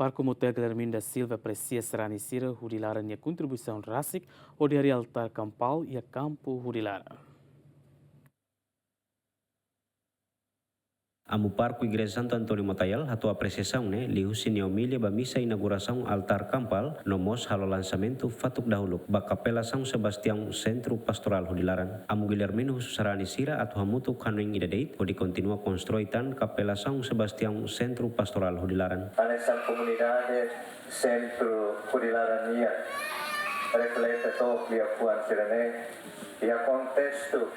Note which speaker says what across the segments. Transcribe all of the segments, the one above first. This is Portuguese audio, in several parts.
Speaker 1: Parco Motel Guilhermina da Silva aprecia Serani Sira Hudilara e a contribuição rásica ao de altar campal e a campo Hudilara.
Speaker 2: Amu Parco Igreja Santo Antônio Motayal, a tua apreciação, né? Liu Sini Omília, ba missa inauguração altar campal, nomos halo lançamento fatuk dahulu, ba Capela São Sebastião Centro Pastoral Hudilaran. Amu Guilhermino Serani Sira atu hamutu kanuing idadeit, o de continua construitan Capela São Sebastião Centro Pastoral Hudilaran.
Speaker 3: Nessa comunidade Centro Hudilarania reflete todo a Puan Sirene e a contexto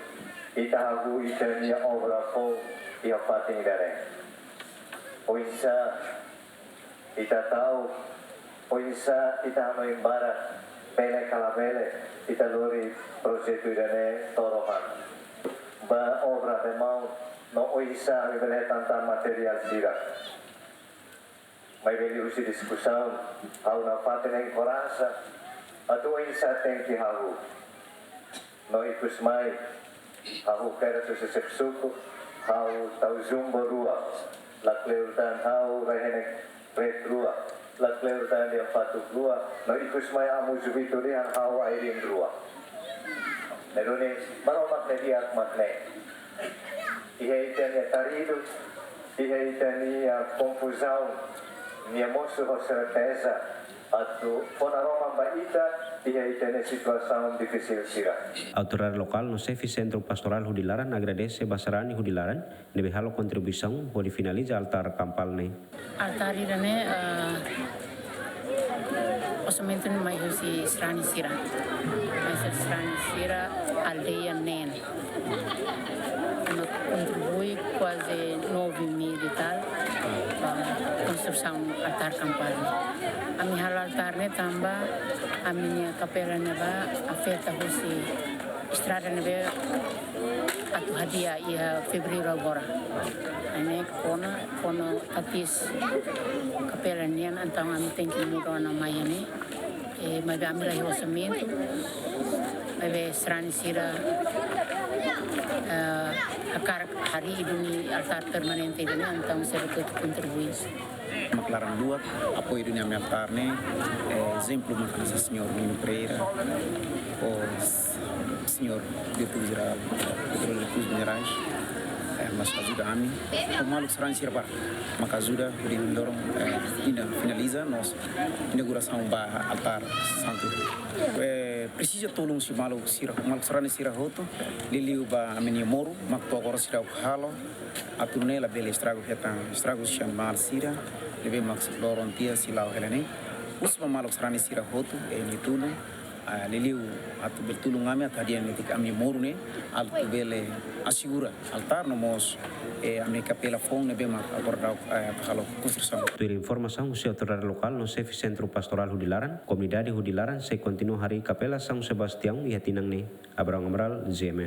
Speaker 3: itahagu itania obra po e a pating dare. Oisa ita tahu, oisa ita membara pele kalabele ita lori projeto idane torohan. Ba obra de mau no oisa rivele tanta material sira. Mai beli usi discussão, hau na pating encorasa, atu oisa tenki hau. No ikus mai, hau kera susesep suku, hau tau zumbo rua, la kleutan hau rehenek pret rua, la kleutan dia fatuk rua, no ikus mai amu zubiturian hau airin rua. Neruni maromak ne diak makne. Iheitan ya tarido, iheitan ya confusão, minha moço certeza, atu fonaroma baita, iheitan situação difícil sira.
Speaker 2: Autoridade local no Sefi Centro Pastoral Hudilaran agradece Basarani Hudilaran nebe halo contribuição pode finaliza altar campal ne.
Speaker 4: Altar irane orçamento no mais si Serani Sira. Mais Serani Sira aldeia nen. Contribui quase 9.000 e tal para construção altar campal. A minha altar ne tamba a minha capela ne ba afeta husi estrada ne be atu hadia ia fevereiro agora. Ane kona tapis capela ne então a tem que mudar na manhã ne mas a minha orçamento mas Serani Sira a cara hari ini altar permanente ini então saya betul contribuir.
Speaker 5: Maclaran dua, apoio do minha carne, exemplo do nosso senhor Nino Pereira, o senhor diretor geral Petróleo e Recursos Minerais, mas ajuda a mim, o maluco será em Sirbar, mas ajuda por ele ainda finaliza nossa inauguração do altar santo. Precisa todo um maluco será em Sirhoto, ele uba a minha moro, mas agora será o halo, a tunela bela estrago chama mal Sira. Lebih maksud lorong tia silau helene usma malok serani sira hotu ni tulung liliu atu bertulung kami tadi yang kami morune altu bele asigura altar nomos ami capela fong nebe mak acorda kalau construção.
Speaker 2: Dari informação se autoridade local no Sefi Centro Pastoral Hudilaran, comunidade Hudilaran se continua hari Capela São Sebastião e Hatinang ne Abraham Amral GMN.